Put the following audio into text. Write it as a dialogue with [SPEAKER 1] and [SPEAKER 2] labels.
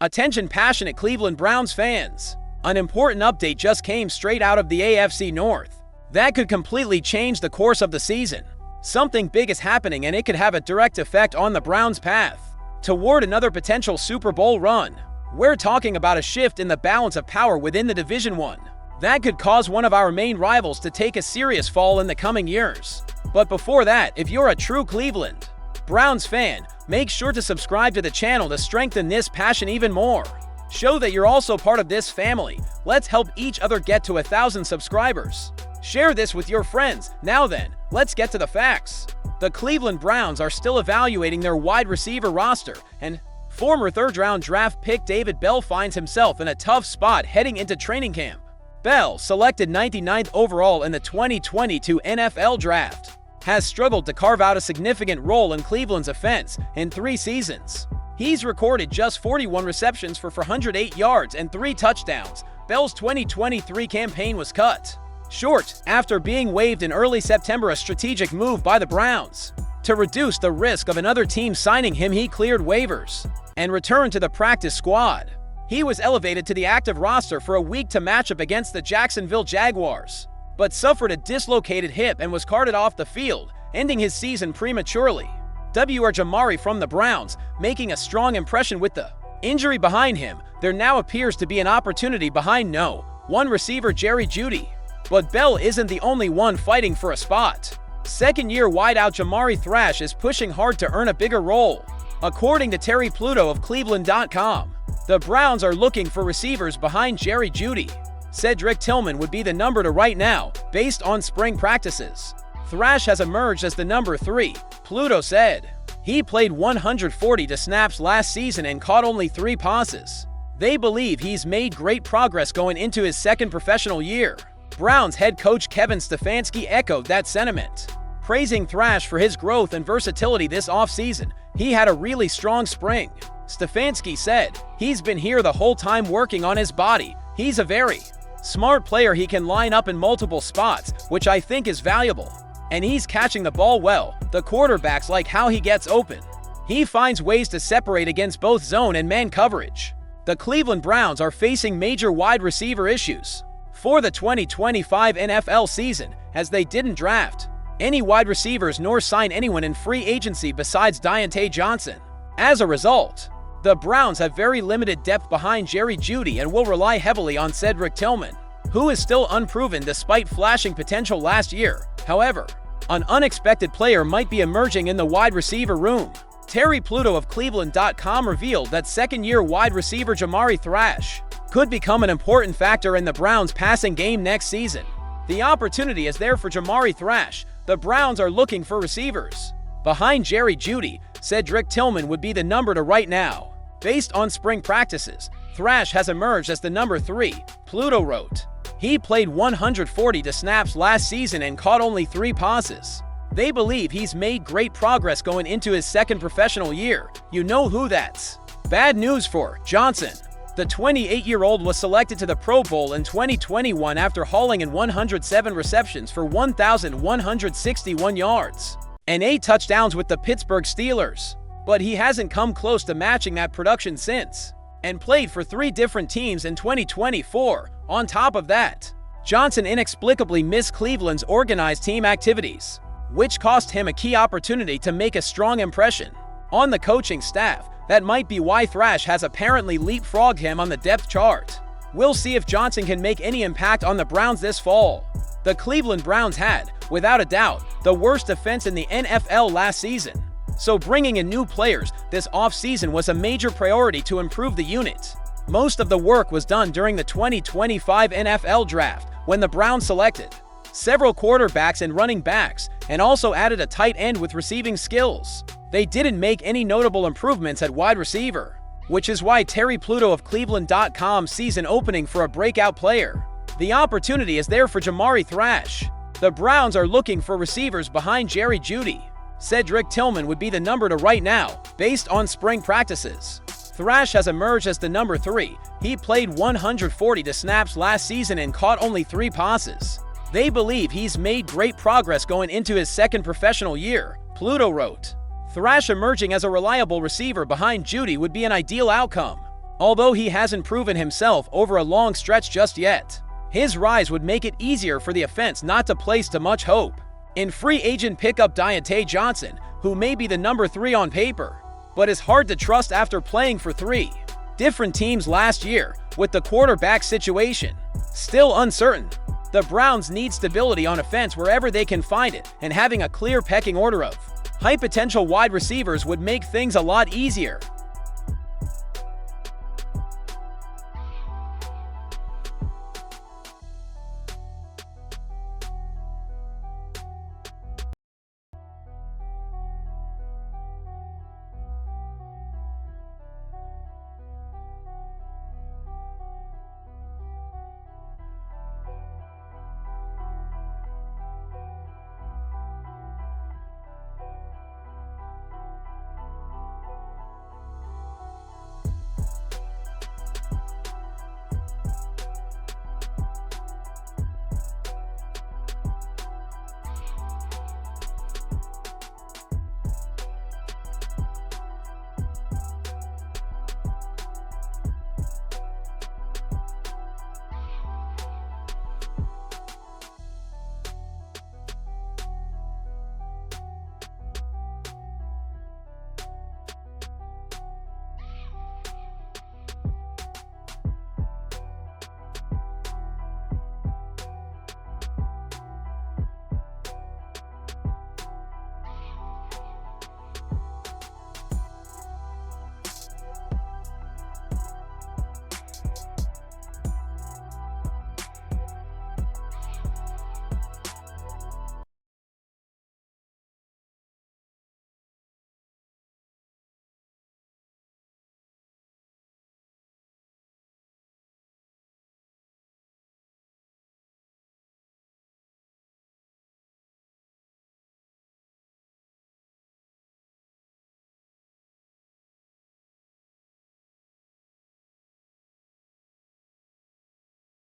[SPEAKER 1] Attention passionate Cleveland Browns fans. An important update just came straight out of the AFC North. That could completely change the course of the season. Something big is happening and it could have a direct effect on the Browns' path toward another potential Super Bowl run. We're talking about a shift in the balance of power within the Division 1. That could cause one of our main rivals to take a serious fall in the coming years. But before that, if you're a true Cleveland Browns fan, make sure to subscribe to the channel to strengthen this passion even more. Show that you're also part of this family. Let's help each other get to 1,000 subscribers. Share this with your friends. Now then, let's get to the facts. The Cleveland Browns are still evaluating their wide receiver roster, and former third-round draft pick David Bell finds himself in a tough spot heading into training camp. Bell, selected 99th overall in the 2022 NFL Draft, has struggled to carve out a significant role in Cleveland's offense in 3 seasons. He's recorded just 41 receptions for 408 yards and 3 touchdowns. Bell's 2023 campaign was cut short after being waived in early September, a strategic move by the Browns. To reduce the risk of another team signing him, he cleared waivers and returned to the practice squad. He was elevated to the active roster for a week to match up against the Jacksonville Jaguars, but suffered a dislocated hip and was carted off the field, ending his season prematurely. Jamari from the Browns, making a strong impression with the injury behind him. There now appears to be an opportunity behind one receiver Jerry Jeudy. But Bell isn't the only one fighting for a spot. Second-year wideout Jamari Thrash is pushing hard to earn a bigger role. According to Terry Pluto of Cleveland.com, the Browns are looking for receivers behind Jerry Jeudy. Cedric Tillman would be the number to right now, based on spring practices. Thrash has emerged as the number 3, Pluto said. He played 140 snaps last season and caught only 3 passes. They believe he's made great progress going into his second professional year. Browns head coach Kevin Stefanski echoed that sentiment, praising Thrash for his growth and versatility this offseason. He had a really strong spring. Stefanski said, "He's been here the whole time working on his body. He's a very smart player. He can line up in multiple spots, which I think is valuable. And he's catching the ball well. The quarterbacks like how he gets open. He finds ways to separate against both zone and man coverage." The Cleveland Browns are facing major wide receiver issues for the 2025 NFL season, as they didn't draft any wide receivers nor sign anyone in free agency besides Diontae Johnson. As a result, the Browns have very limited depth behind Jerry Jeudy and will rely heavily on Cedric Tillman, who is still unproven despite flashing potential last year. However, an unexpected player might be emerging in the wide receiver room. Terry Pluto of Cleveland.com revealed that second-year wide receiver Jamari Thrash could become an important factor in the Browns' passing game next season. The opportunity is there for Jamari Thrash. The Browns are looking for receivers behind Jerry Jeudy. Cedric Tillman would be the number to right now. Based on spring practices, Thrash has emerged as the number 3, Pluto wrote. He played 140 snaps last season and caught only 3 passes. They believe he's made great progress going into his second professional year. You know who that's bad news for. Johnson. The 28-year-old was selected to the Pro Bowl in 2021 after hauling in 107 receptions for 1,161 yards and 8 touchdowns with the Pittsburgh Steelers. But he hasn't come close to matching that production since, and played for 3 different teams in 2024. On top of that, Johnson inexplicably missed Cleveland's organized team activities, which cost him a key opportunity to make a strong impression on the coaching staff. That might be why Thrash has apparently leapfrogged him on the depth chart. We'll see if Johnson can make any impact on the Browns this fall. The Cleveland Browns had, without a doubt, the worst defense in the NFL last season. So bringing in new players this offseason was a major priority to improve the unit. Most of the work was done during the 2025 NFL Draft, when the Browns selected several quarterbacks and running backs, and also added a tight end with receiving skills. They didn't make any notable improvements at wide receiver, which is why Terry Pluto of Cleveland.com sees an opening for a breakout player. The opportunity is there for Jamari Thrash. The Browns are looking for receivers behind Jerry Jeudy. Cedric Tillman would be the number to right now, based on spring practices. Thrash has emerged as the number 3. He played 140 snaps last season and caught only 3 passes. They believe he's made great progress going into his second professional year, Pluto wrote. Thrash emerging as a reliable receiver behind Jeudy would be an ideal outcome. Although he hasn't proven himself over a long stretch just yet, his rise would make it easier for the offense not to place too much hope in free agent pickup Diontae Johnson, who may be the number 3 on paper, but is hard to trust after playing for 3 different teams last year, with the quarterback situation still uncertain. The Browns need stability on offense wherever they can find it, and having a clear pecking order of high potential wide receivers would make things a lot easier.